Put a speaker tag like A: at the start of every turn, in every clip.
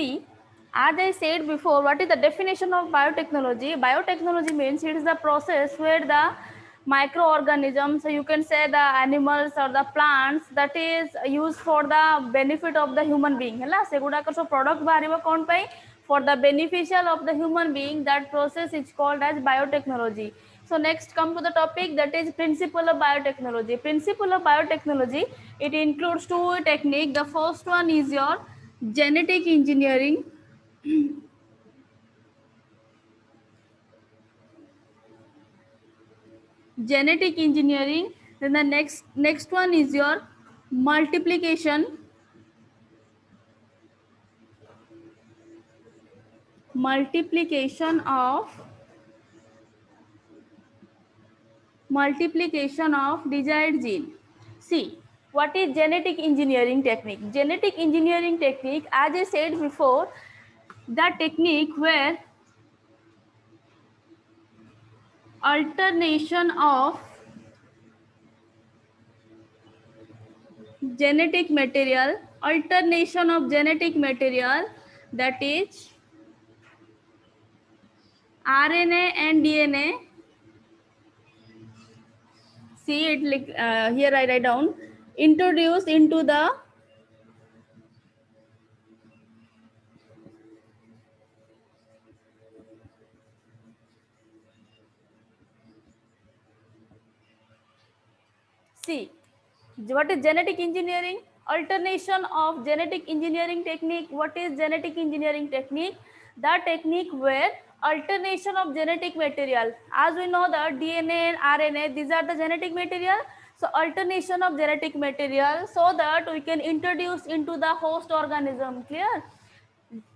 A: See, as I said before, what is the definition of biotechnology? Biotechnology means it is the process where the microorganisms, so you can say the animals or the plants, that is used for the benefit of the human being. Hela segudaकर so product bahariba kon pai for the beneficial of the human being. That process is called as biotechnology. So next come to the topic, that is principle of biotechnology. Principle of biotechnology, it includes two technique. The first one is your genetic engineering. Genetic engineering. Then the next one is your multiplication. Multiplication of desired gene. See, what is genetic engineering technique? Genetic engineering technique, as I said before, the technique where alternation of genetic material, that is RNA and DNA. See it like here I write down, introduced into the see what is genetic engineering? Alternation of genetic engineering technique. What is genetic engineering technique? The technique where alternation of genetic material. As we know that DNA and RNA, these are the genetic material. So alternation of genetic material so that we can introduce into the host organism. Clear?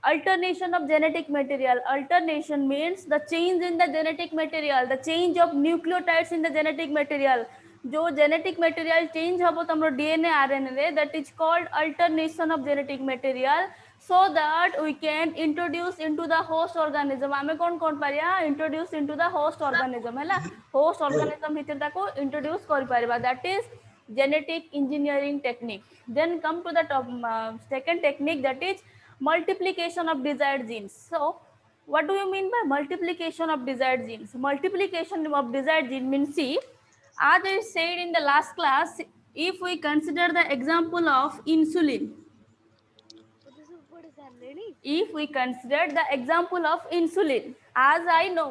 A: Alternation of genetic material. Alternation means the change in the genetic material, the change of nucleotides in the genetic material. जो genetic material change हबो तमरो DNA RNA रे, that is called alternation of genetic material, so that we can introduce into the host organism. आमे कौन कौन Pariya introduce into the host organism है ला, host organism भितर ताको introduce कर Paribas. That is genetic engineering technique. Then come to the second technique, that is multiplication of desired genes. So what do you mean by multiplication of desired genes? Multiplication of desired gene means, see, as I said in the last class, if we consider the example of insulin, if we consider the example of insulin, as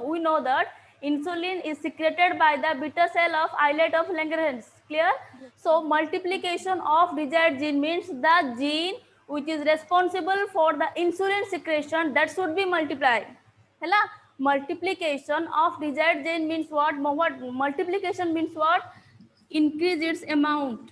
A: we know that insulin is secreted by the beta cell of islet of Langerhans. Clear? So multiplication of desired gene means the gene which is responsible for the insulin secretion, that should be multiplied. Hela? Multiplication of desired gene means what? Multiplication means what? Increase its amount.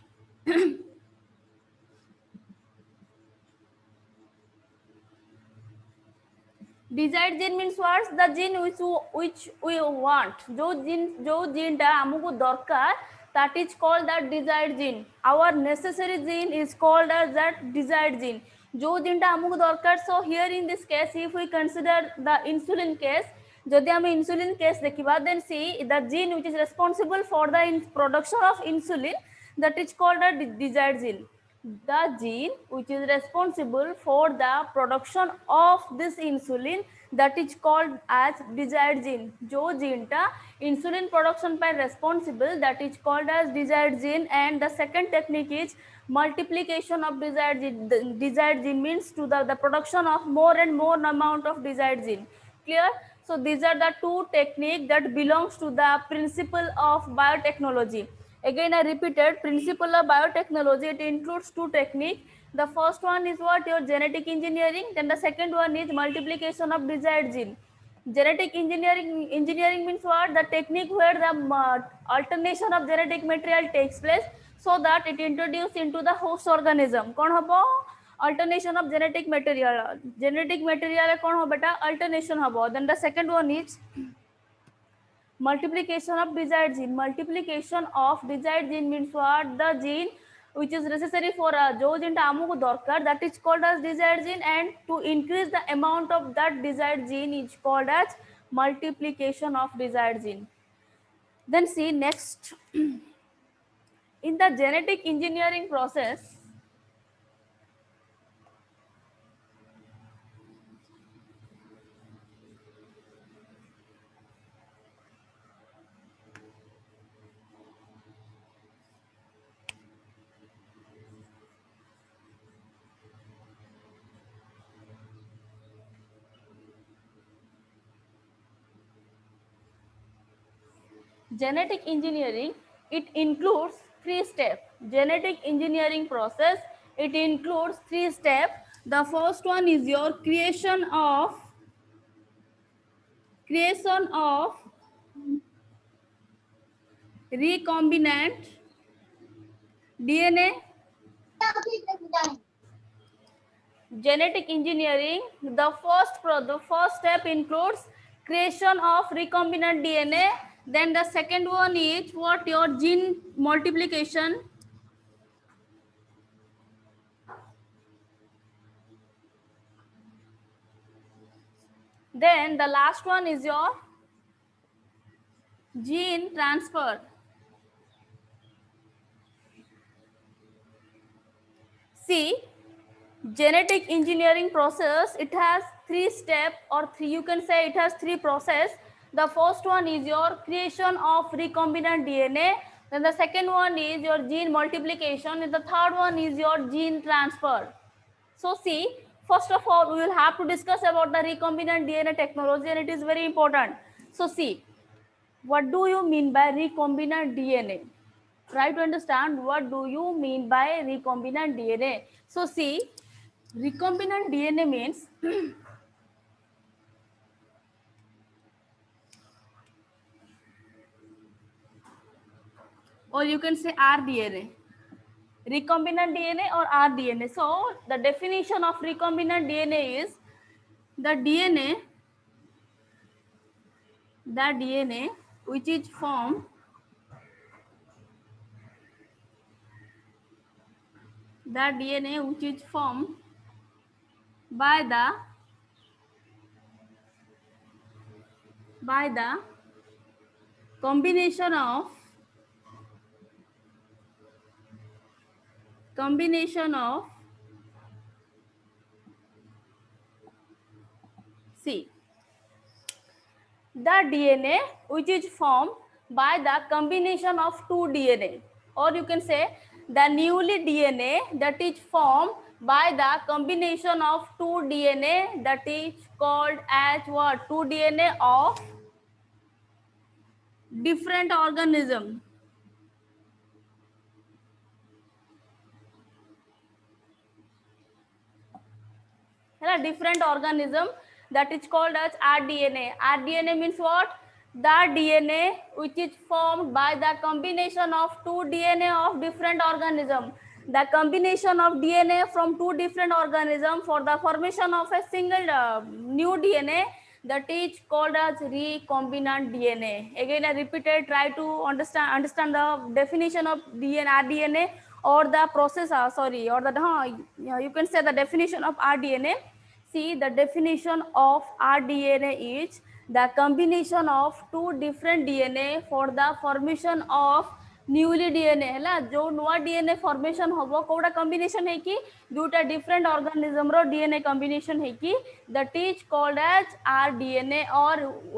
A: Desired gene means what? The gene which we want. जो gene टा हमको दरकार, that is called that desired gene. Our necessary gene is called as that desired gene. जो gene टा हमको दरकार. So here in this case, if we consider the insulin case, जदि हम insulin case देखिबा, then see the gene which is responsible for the production of insulin, that is called a desired gene. The gene which is responsible for the production of this insulin, that is called as desired gene. जो gene टा insulin production पर responsible, that is called as desired gene. And the second technique is multiplication of desired gene. The desired gene means to the production of more and more amount of desired gene. Clear? So these are the two techniques that belongs to the principle of biotechnology. Again I repeated, principle of biotechnology, it includes two techniques. The first one is what? Your genetic engineering. Then the second one is multiplication of desired gene. Genetic engineering means what? The technique where the alternation of genetic material takes place so that it introduced into the host organism. कौन हबो? Alternation of genetic material. Genetic material कौन हो बेटा? Alternation हबो. Then the second one is multiplication of desired gene. Multiplication of desired gene means what? The gene which is necessary for जो gene टा हमको दरकार, that is called as desired gene, and to increase the amount of that desired gene is called as multiplication of desired gene. Then see next, in the genetic engineering process, genetic engineering, it includes 3 steps. Genetic engineering process, it includes 3 steps. The first one is your creation of recombinant DNA. Genetic engineering, the first step includes creation of recombinant DNA. Then the second one is what, your gene multiplication. Then the last one is your gene transfer. See, genetic engineering process, it has 3 steps, or you can say it has 3 process. The first one is your creation of recombinant DNA. Then the second one is your gene multiplication, and the third one is your gene transfer. So see, first of all, we will have to discuss about the recombinant DNA technology, and it is very important. So see, what do you mean by recombinant DNA? Try to understand what do you mean by recombinant DNA. So see, recombinant DNA means or you can say rDNA. Recombinant DNA or rDNA. So the definition of recombinant DNA is the DNA which is formed by the combination of C, the DNA which is formed by the combination of 2 DNA, or you can say the newly DNA that is formed by the combination of 2 DNA, that is called as what, 2 DNA of different organism. Different organism, that is called as rDNA. rDNA means what? The DNA which is formed by the combination of 2 DNA of different organism. The combination of DNA from 2 different organism for the formation of a single new DNA, that is called as recombinant DNA. Again, I repeated, try to understand the definition of DNA, rDNA, or the process, or the you can say the definition of rDNA. See, the definition of rDNA is the combination of 2 different DNA for the formation of newly DNA है जो नुआ DNA formation हम कौटा combination है कि दुटा different organism रो DNA combination है कि that is called as rDNA, और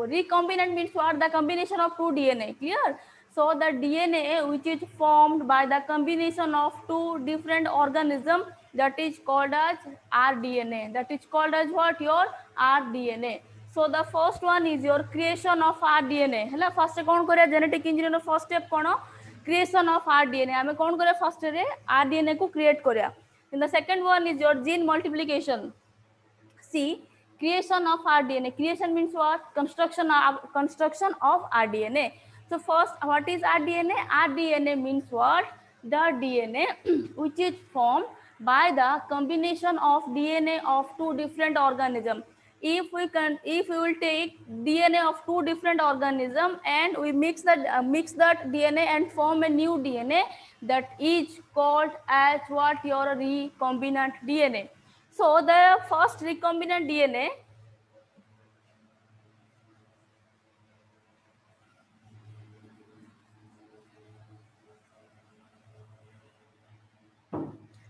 A: recombinant means what, the combination of 2 DNA. Clear? So the DNA which is formed by the combination of 2 different organisms, that is called as rDNA. That is called as what, your rDNA. So the first one is your creation of rDNA. है first कौन करिया genetic engineer first step कौन, creation of rDNA. आम कौन करिया first ray rDNA को create करिया. The second one is your gene multiplication. See, creation of rDNA. Creation means what? Construction of rDNA. So first, what is rDNA? rDNA means what? The DNA which is formed by the combination of DNA of 2 different organisms. If we will take DNA of 2 different organisms and we mix that DNA and form a new DNA, that is called as what, your recombinant DNA. So the first recombinant DNA,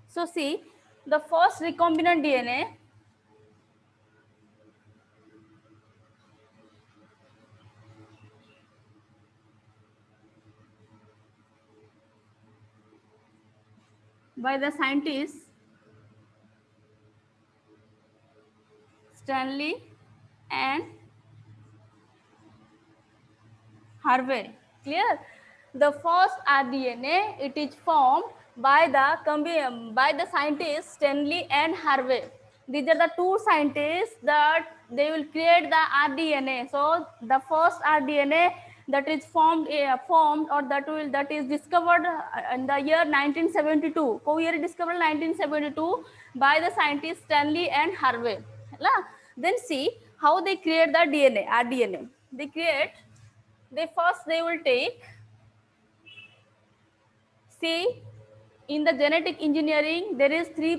A: so see, the first recombinant DNA by the scientists Stanley and Harvey. Clear? The first rDNA, it is formed by the scientists Stanley and Harvey. These are the two scientists that they will create the rDNA. So the first rDNA that is formed or that is discovered in the year 1972. Co year discovered 1972 by the scientists Stanley and Harvey. Then see how they create the DNA, rDNA. They will take, see, in the genetic engineering there is three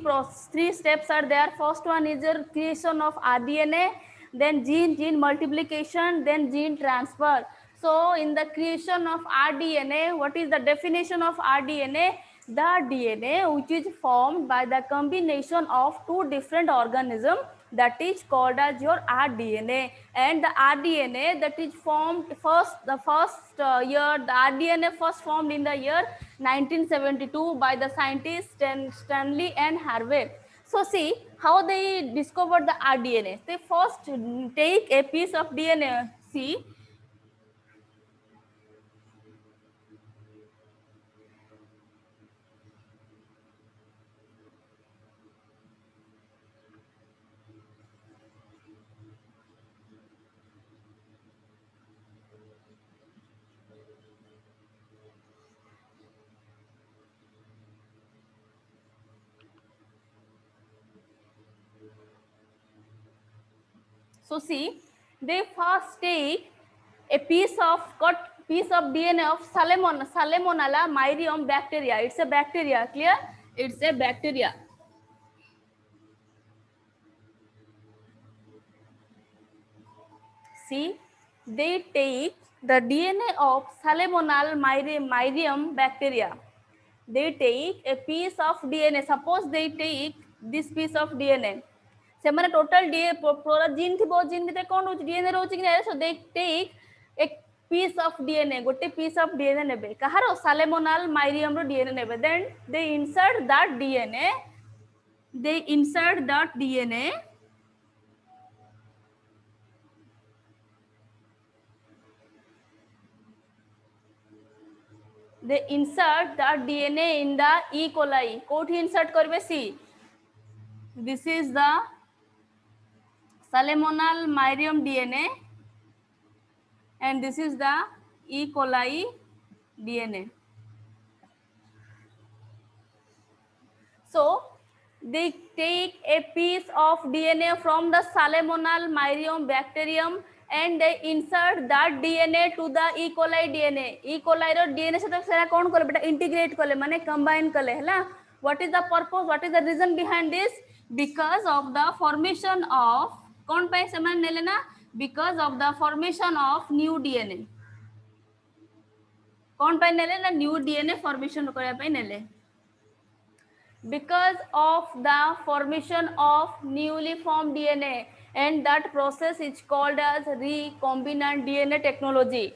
A: steps are there. First one is the creation of rDNA, then gene multiplication, then gene transfer. So in the creation of rDNA, what is the definition of rDNA? The DNA which is formed by the combination of two different organisms, that is called as your rDNA. And the rDNA that is formed the rDNA first formed in the year 1972 by the scientists Stanley and Harvey. So see how they discovered the rDNA. They first take a piece of DNA. See, they first take a piece of DNA of Salmonella myrium bacteria. It's a bacteria. Clear? It's a bacteria. See, they take the DNA of Salmonella myrium bacteria. They take a piece of DNA. Suppose they take this piece of DNA. ସେମାନେ total ପୁରା ଜିନ୍ ଥିବ, ଜିନ୍ ଭିତରେ କ'ଣ ରହୁଛି, DNA ରହୁଛି କି ନାହିଁ? So they take a piece of DNA, ଗୋଟେ piece of DNA ନେବେ, କାହାର? Salmonella myrium ର DNA ନେବେ. Then they insert that DNA. They insert that DNA. They insert that DNA in the E. coli. कोठी insert करबे? See, this is the Salmonella myrium DNA and this is the E. coli DNA. So they take a piece of DNA from the Salmonella myrium bacterium and they insert that DNA to the E. coli DNA. E. coli row DNA से तो सारा कौन करे बेटा? Integrate करे, माने combine करे, है ना? What is the purpose? What is the reason behind this? Because of the formation of कौन पे समान ने लेना? Because of the formation of new DNA. कौन पे ने लेना? New DNA formation करे पे ने ले. Because of the formation of newly formed DNA, and that process is called as recombinant DNA technology.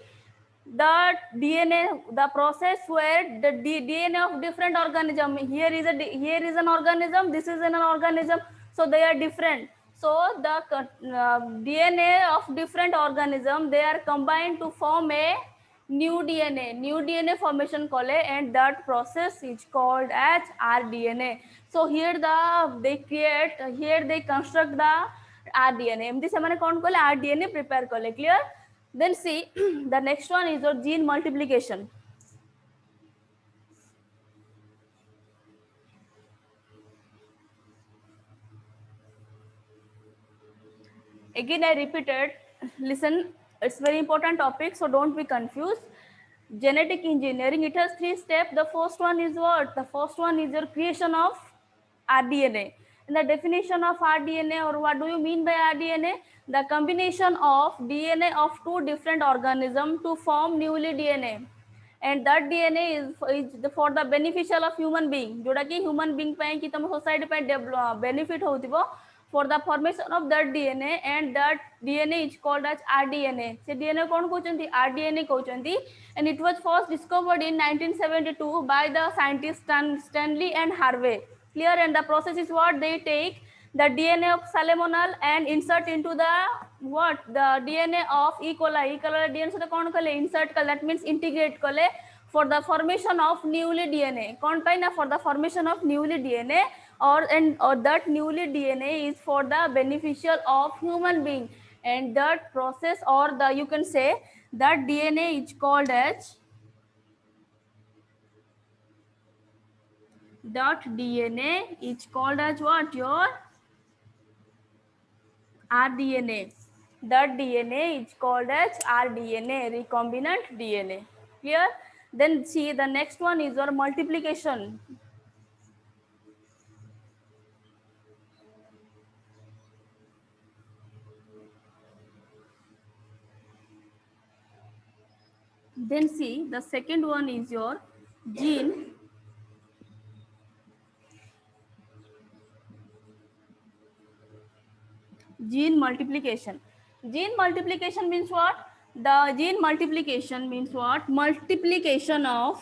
A: The DNA, the process where the DNA of different organism, here is an organism, this is an organism, so they are different. So the DNA of different organism, they are combined to form a new DNA formation called, and that process is called as rDNA. So here they construct the rDNA. एमती से मैंने कौन कले rDNA prepare कले. Clear? Then see the next one is your gene multiplication. Again I repeated, listen, it's very important topic, so don't be confused. Genetic engineering, it has three steps. The first one is what? The first one is your creation of rDNA. And the definition of rDNA, or what do you mean by rDNA? The combination of DNA of two different organisms to form newly DNA. And that DNA is for the beneficial of human being. जोड़ा कि human being पे कि तुम society पे benefit होती वो, for the formation of that DNA, and that DNA is called as rDNA. So DNA कौन कहते हैं? rDNA कहते हैं. And it was first discovered in 1972 by the scientists Stanley and Harvey. Clear? And the process is what? They take the DNA of salmonella and insert into the what the DNA of E. coli. E. coli DNA सहित कौन कले insert कले, that means integrate कले for the formation of newly DNA. कौन पाई ना for the formation of newly DNA or that newly DNA is for the beneficial of human being, and that process or the you can say that DNA is called as .DNA is called as what? Your rDNA. That DNA is called as rDNA, recombinant DNA. Clear? Then see the next one is your multiplication. Then see the second one is your gene multiplication. Gene multiplication means what? The gene multiplication means what? Multiplication of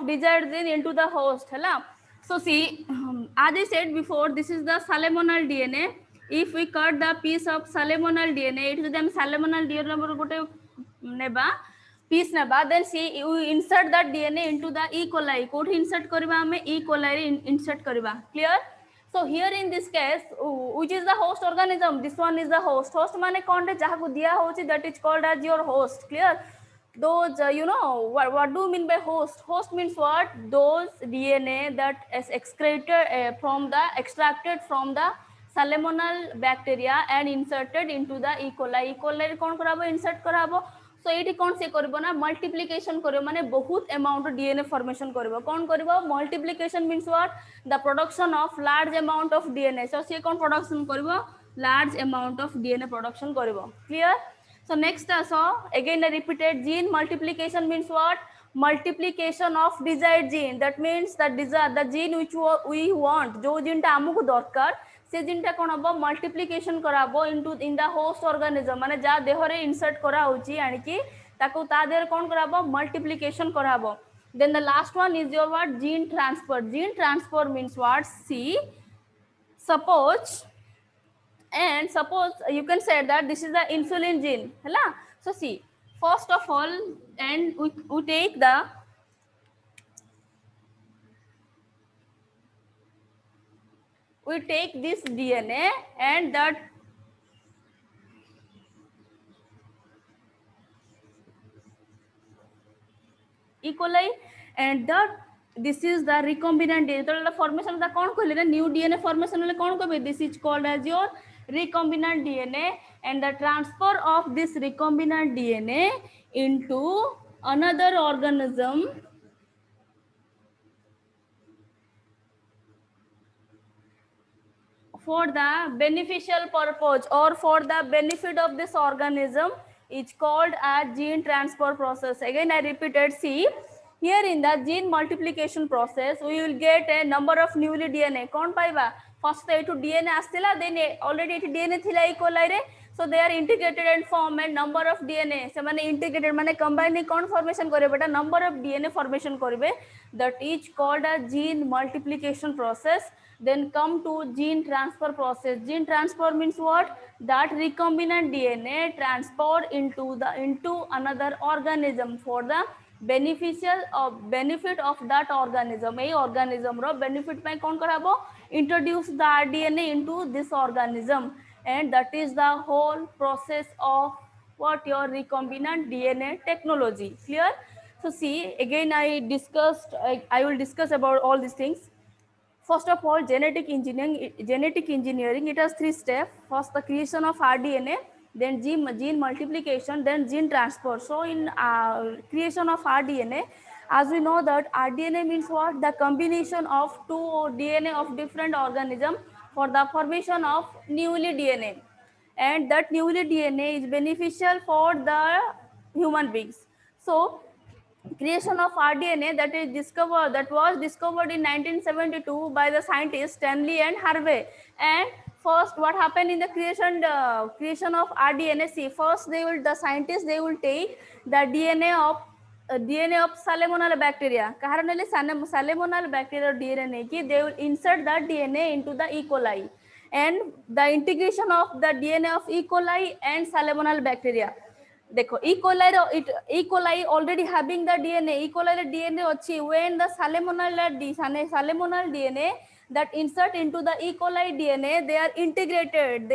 A: desired gene into the host. Hala. So see, as I said before, this is the salmonal DNA. If we cut the piece of salmonal DNA, it is then salmonal DNA gote neba piece neba. Then see, we insert that DNA into the E. coli. Koti insert kariba hame E. coli insert kariba. Clear? So here in this case, which is the host organism? This one is the host. Host mane konde jaha ko diya hochi, that is called as your host. Clear? Those you know what do you mean by host? Host means what? Those DNA that is excreted from the extracted from the salmonal bacteria and inserted into the E. coli. E. coli कौन कराबो insert कराबो. So ये कौन से करिबो ना multiplication करिबो माने बहुत amount DNA formation करिबो. कौन करिबो? Multiplication means what? The production of large amount of DNA. So से कौन production करिबो? Large amount of DNA production करिबो. Clear? So next also again I repeated, gene multiplication means what? Multiplication of desired gene. That means that the gene which we want, जो gene टा आमको दरकार से gene टा कौन हबो multiplication कराबो in the host organism, माने जा देहरे insert करा होची यानी कि ताको ता देहरे कौन कराबो multiplication कराबो. Then the last one is your what? Gene transfer. Gene transfer means what? See, suppose you can say that this is the insulin gene. Hala? So see, first of all, and we take this DNA and that E. coli, and that this is the recombinant DNA. So the formation of the कौन कहले ना new DNA formation वाले कौन कहबे? This is called as your recombinant DNA, and the transfer of this recombinant DNA into another organism for the beneficial purpose or for the benefit of this organism is called as gene transfer process. Again I repeated, see here in the gene multiplication process we will get a number of newly DNA. कौन पाइबा? First to DNA आस्तिला, then already DNA थिला E. coli रे. So they are integrated and form a number of DNA. से माने integrated माने combine कौन formation करे बेटा? Number of DNA formation करिवे. That is called a gene multiplication process. Then come to gene transfer process. Gene transfer means what? That recombinant DNA transferred into another organism for the beneficial benefit of that organism. A organism ro benefit में कौन कराबो? Introduce the RDNA into this organism, and that is the whole process of what your recombinant DNA technology. Clear? So see again I will discuss about all these things. First of all, genetic engineering, it has 3 steps. First, the creation of rDNA, then gene multiplication, then gene transfer. So in creation of rDNA, as we know that rDNA means what? The combination of 2 DNA of different organism for the formation of newly DNA, and that newly DNA is beneficial for the human beings. So creation of rDNA that was discovered in 1972 by the scientists Stanley and Harvey. And first, what happened in the creation of rDNA? See, first the scientists they will take the DNA of Salmonella bacteria. କାହାର ନେଲେ Salmonella bacteria DNA ନେଇକି they will insert that DNA into the E. coli, and the integration of the DNA of E. coli and Salmonella bacteria. देखो E. coli already having the DNA. E. coli DNA अच्छी when the Salmonella DNA that insert into the E. coli DNA, they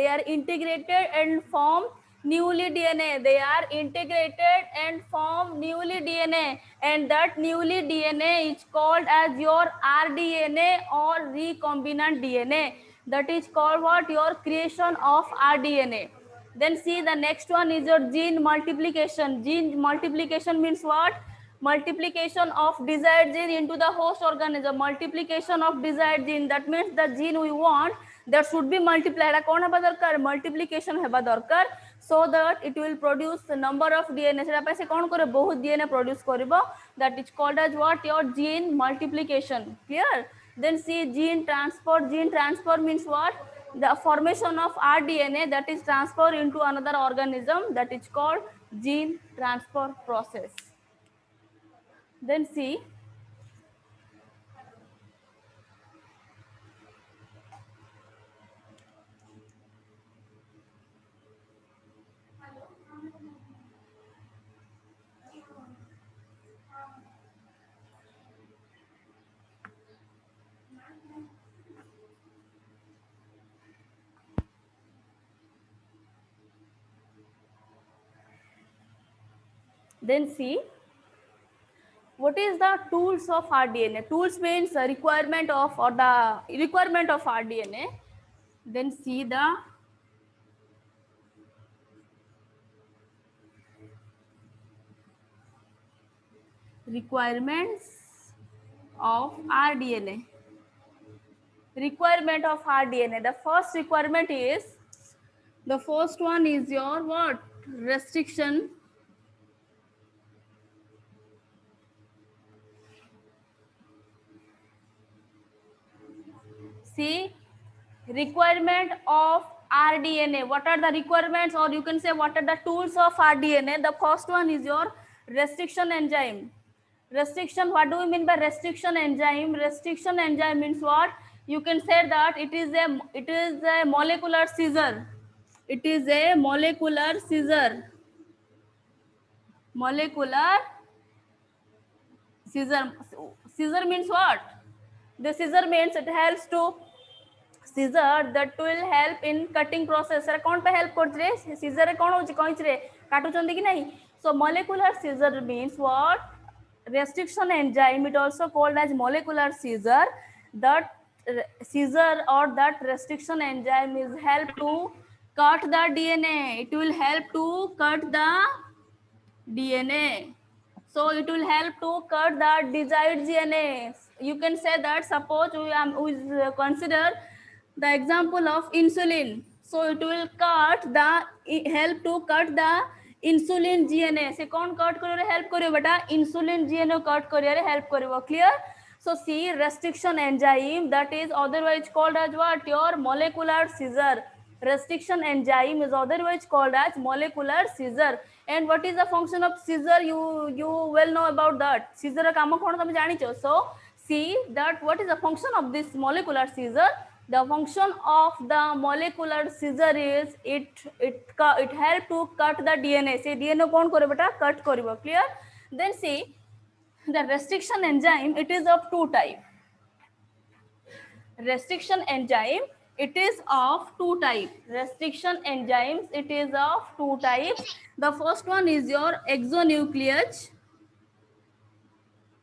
A: are integrated and form newly DNA. They are integrated and form newly DNA, and that newly DNA is called as your rDNA or recombinant DNA. That is called what? Your creation of rDNA. Then see, the next one is your gene multiplication. Gene multiplication means what? Multiplication of desired gene into the host organism. Multiplication of desired gene, that means the gene we want, that should be multiplied. कौन हेबा दरकार? Multiplication हेबा दरकार, so that it will produce the number of DNA. सेटा पे से कौन करे? बहुत DNA produce करिबो. That is called as what? Your gene multiplication. Clear? Then see, gene transfer. Gene transfer means what? The formation of rDNA that is transferred into another organism, that is called gene transfer process. Then see, what is the tools of rDNA? Tools means requirement of or the requirement of rDNA. Then see the requirements of rDNA. Requirement of rDNA. The first requirement is, the first one is your what? Restriction. See, requirement of rDNA. What are the requirements, or you can say what are the tools of rDNA? The first one is your restriction enzyme. Restriction, what do we mean by restriction enzyme? Restriction enzyme means what? You can say that it is a molecular scissor. It is a molecular scissor. Molecular scissor. Scissor means what? The scissor means it helps to scissor that will help in cutting process. Sir कौन पे help करते रे? Scissor रे कौन होची कहीं रे काटू चंदी की नहीं? So molecular scissor means what? Restriction enzyme. It also called as molecular scissor. That scissor or that restriction enzyme is help to cut the DNA. It will help to cut the DNA. So it will help to cut the desired DNA. You can say that suppose we consider the example of insulin. So it will help to cut the insulin DNA. से कौन cut करियो help करियो बेटा? Insulin DNA cut करियो help करियो. Clear? So see, restriction enzyme, that is otherwise called as what? Your molecular scissor. Restriction enzyme is otherwise called as molecular scissor. And what is the function of scissor? You well know about that. Scissor का काम कौन तुम जानी चो? So see that what is the function of this molecular scissor? The function of the molecular scissor is it help to cut the DNA. Say DNA कौन करे बेटा? Cut करियो. Clear? Then see, the restriction enzyme, it is of two types. Restriction enzyme, it is of two types. Restriction enzymes, it is of two types. The first one is your exonuclease.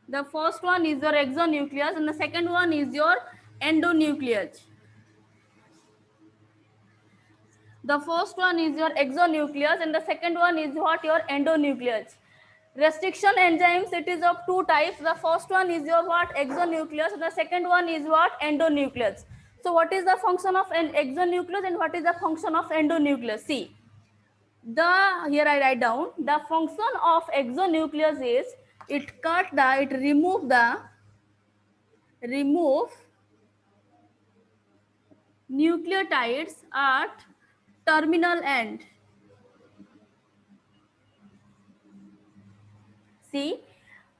A: The first one is your exonuclease, and the second one is your endonuclease. The first one is your exonuclease, and the second one is what? Your endonuclease. Restriction enzymes, it is of two types. The first one is your what? Exonuclease, and the second one is what? Endonuclease. So what is the function of an exonuclease and what is the function of endonuclease? See, here I write down the function of exonuclease is it remove nucleotides at terminal end. See,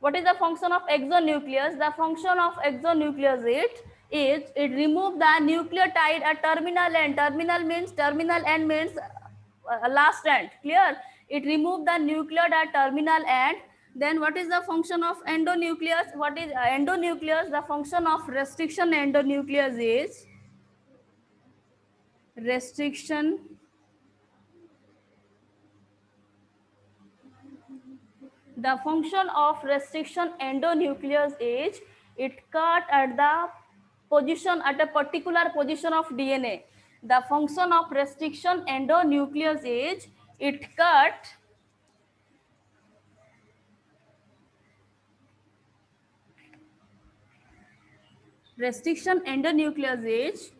A: what is the function of exonuclease? The function of exonuclease is it remove the nucleotide at terminal end. Terminal end means last end. Clear? It remove the nucleotide at terminal end. Then what is the function of endonuclease? What is endonuclease? The function of restriction endonuclease is restriction the function of restriction endonuclease is it cut at the position at a particular position of DNA. The function of restriction endonuclease is it cut restriction endonuclease is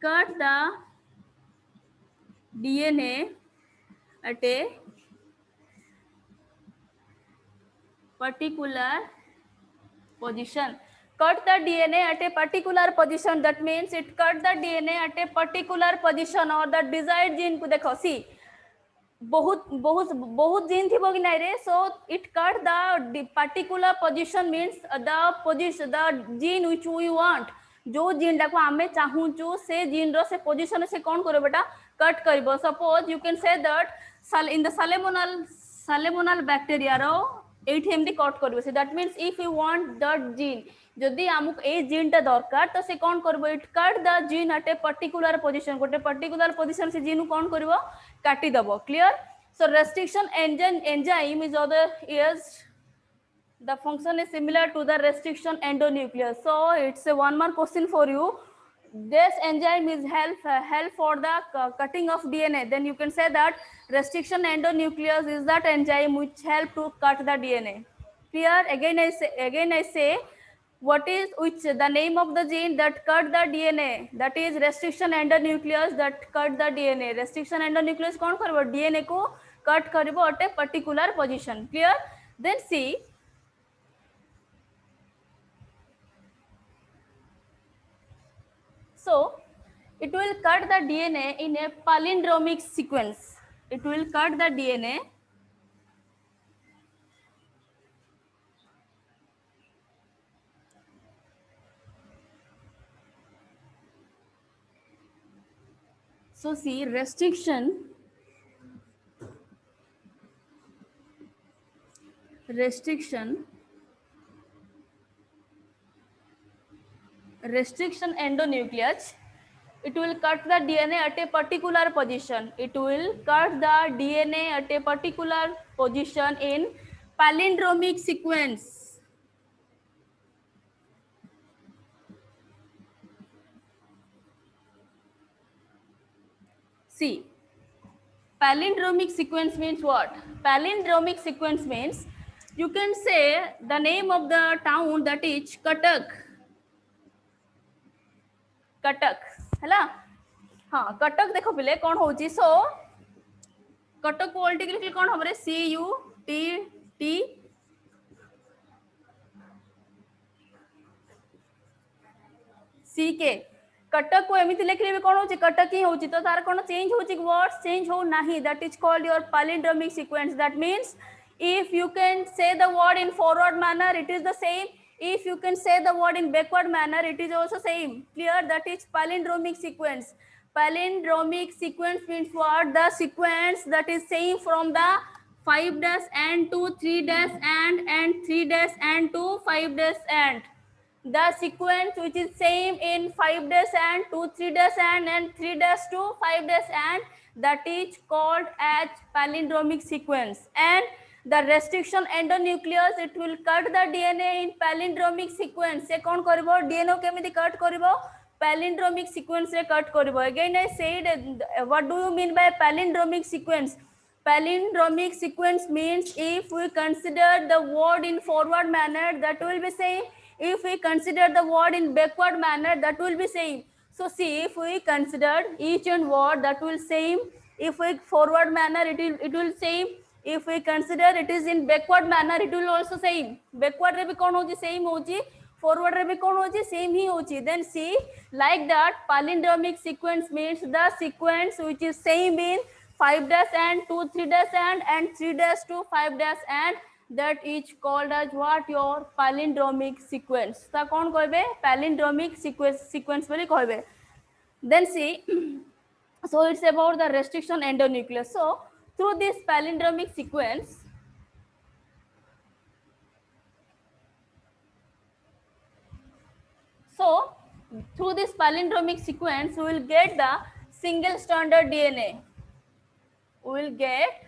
A: cut the DNA at a particular position. Cut the DNA at a particular position. That means it cut the DNA at a particular position or the desired gene को देखो see बहुत gene थी कि नहीं रे so it cut the particular position means the gene which we want जो gene टाको आमे चाहूचु से जीन रो से पोजीशन से कौन करो बेटा कट करिवो suppose you can say that in the salmonella bacteria रो एठी एमडी कट करिवो say that means if you want that gene जदि आमुक ए जीन टा दरकार तो से कौन करबो it cut the gene at a particular position गोटे पर्टिकुलर पोजीशन से जीन कौन करबो काटी दबो clear so restriction enzyme is other is the function is similar to the restriction endonuclease. So it's a one more question for you. This enzyme is help for the cutting of DNA. Then you can say that restriction endonuclease is that enzyme which help to cut the DNA. Clear? Again I say what is which the name of the gene that cut the DNA, that is restriction endonuclease that cut the DNA. Restriction endonuclease कौन करिवो DNA को cut करिवो at a particular position. Clear? Then see so it will cut the DNA in a palindromic sequence. It will cut the DNA so see restriction endonuclease it will cut the DNA at a particular position. It will cut the DNA at a particular position in palindromic sequence. See, palindromic sequence means what? Palindromic sequence means you can say the name of the town that is Cuttack हैला हाँ कटक देखो पिले कौन होची सो कटक को अल्टी लिखले कौन हमरे CUTT CK कटक को एमिति लिखले भी कौन होची कटक ही होची तो तार कौन चेंज होची वर्ड्स चेंज हो नहीं that is called your palindromic sequence. That means if you can say the word in forward manner it is the same, if you can say the word in backward manner it is also same. Clear? That is palindromic sequence. Palindromic sequence means what? The sequence that is same from the 5' and to 3' and 3' and to 5' and the sequence which is same in 5' and to 3' and 3' to 5' and that is called as palindromic sequence. And the restriction endonuclease it will cut the DNA in palindromic sequence. से कौन करिवो DNA केमिति cut करिवो palindromic sequence रे cut करिवो. Again I said what do you mean by palindromic sequence? Palindromic sequence means if we consider the word in forward manner that will be same, if we consider the word in backward manner that will be same. So see, if we consider each and word that will same, if we forward manner it will same, if we consider it is in backward manner, it will also same. Backward रे भी कौन होची same होची, forward रे भी कौन होची same ही होची. Then see, like that palindromic sequence means the sequence which is same in 5 dash and 2 3 dash and 3 dash to 5 dash and that is called as what, your palindromic sequence. ता कौन कहबे palindromic sequence बोली कहबे. Then see, so it's about the restriction endonucleus. So through this palindromic sequence, through this palindromic sequence we will get the single stranded DNA. We will get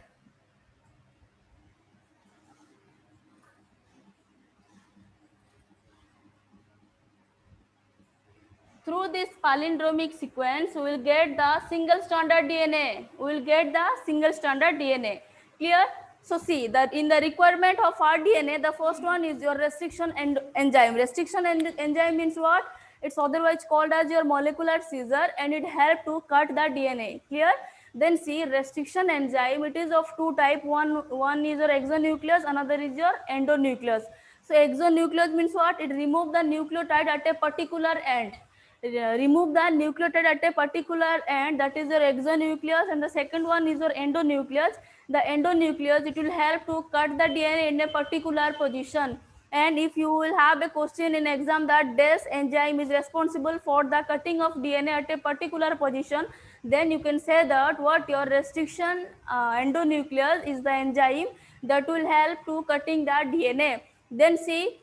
A: through this palindromic sequence we will get the single stranded DNA. We will get the single stranded DNA. Clear? So see that in the requirement of rDNA, the first one is your restriction enzyme. Restriction enzyme means what? It's otherwise called as your molecular scissor, and it helps to cut the DNA. Clear? Then see, restriction enzyme, it is of two type. One is your exonuclease, another is your endonuclease. So exonuclease means what? It removes the nucleotide at a particular end. Remove the nucleotide at a particular end, that is your exonuclease, and the second one is your endonuclease. The endonuclease, it will help to cut the DNA in a particular position. And if you will have a question in exam that this enzyme is responsible for the cutting of DNA at a particular position, then you can say that what, your restriction endonuclease is the enzyme that will help to cutting the DNA. Then see,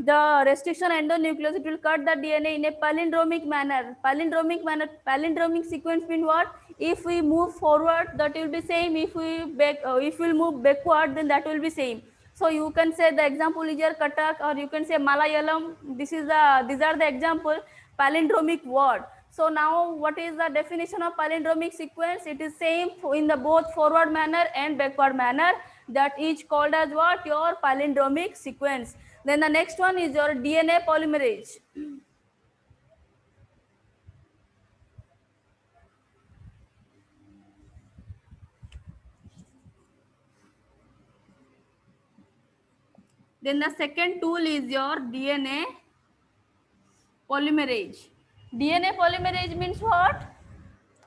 A: the restriction endonuclease, it will cut the DNA in a palindromic manner. Palindromic sequence means what? If we move forward, that will be same. If we move backward, then that will be same. So you can say the example is your Katak, or you can say Malayalam. These are the example palindromic word. So now what is the definition of palindromic sequence? It is same in the both forward manner and backward manner. That is called as what? Your palindromic sequence. Then the next one is your DNA polymerase. Then the second tool is your DNA polymerase. DNA polymerase means what?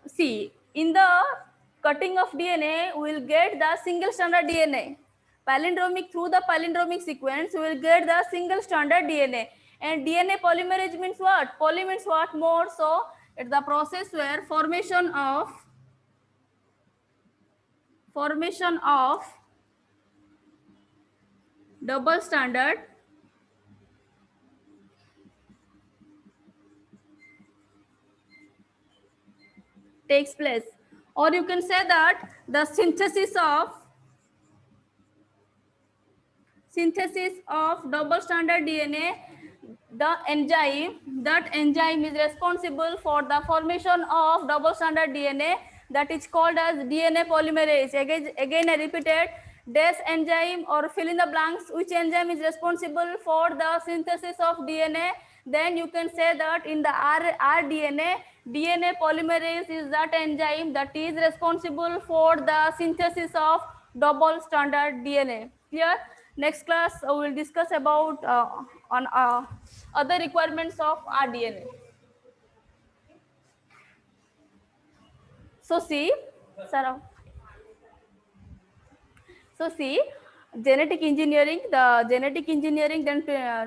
A: See, in the cutting of DNA, we will get the single stranded DNA. Palindromic, through the palindromic sequence, we will get the single stranded DNA. And DNA polymerase means what? Poly means what? More. So it's the process where formation of double stranded takes place. Or you can say that the synthesis of double stranded DNA, that enzyme is responsible for the formation of double stranded DNA, that is called as DNA polymerase. Again I repeated, this enzyme, or fill in the blanks, which enzyme is responsible for the synthesis of DNA. Then you can say that in the rDNA, DNA polymerase is that enzyme that is responsible for the synthesis of double stranded DNA. Clear? Next class we will discuss about other requirements of rDNA. So see, Sarah. So see, genetic engineering, then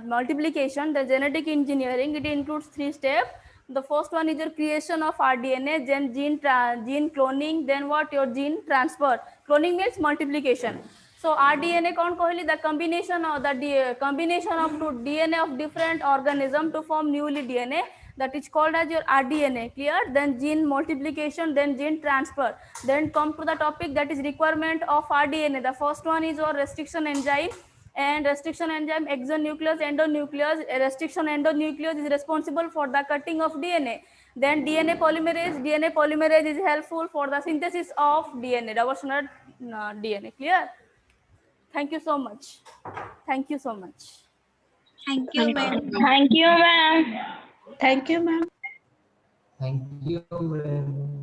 A: multiplication. The genetic engineering, it includes 3 steps. The first one is your creation of rDNA, then gene cloning, then what, your gene transfer. Cloning means multiplication. So rDNA कौन कहली? The combination of two DNA of different organism to form newly DNA. That is called as your rDNA. Clear? Then gene multiplication, then gene transfer. Then come to the topic that is requirement of rDNA. The first one is your restriction enzyme. And restriction enzyme, exonuclease, endonuclease. A restriction endonuclease is responsible for the cutting of DNA. Then DNA polymerase is helpful for the synthesis of DNA, double stranded DNA. Clear? Thank you so much. Thank you so much.
B: Thank you, ma'am.
C: Thank you, ma'am.
D: Thank you, ma'am.
E: Thank you, ma'am.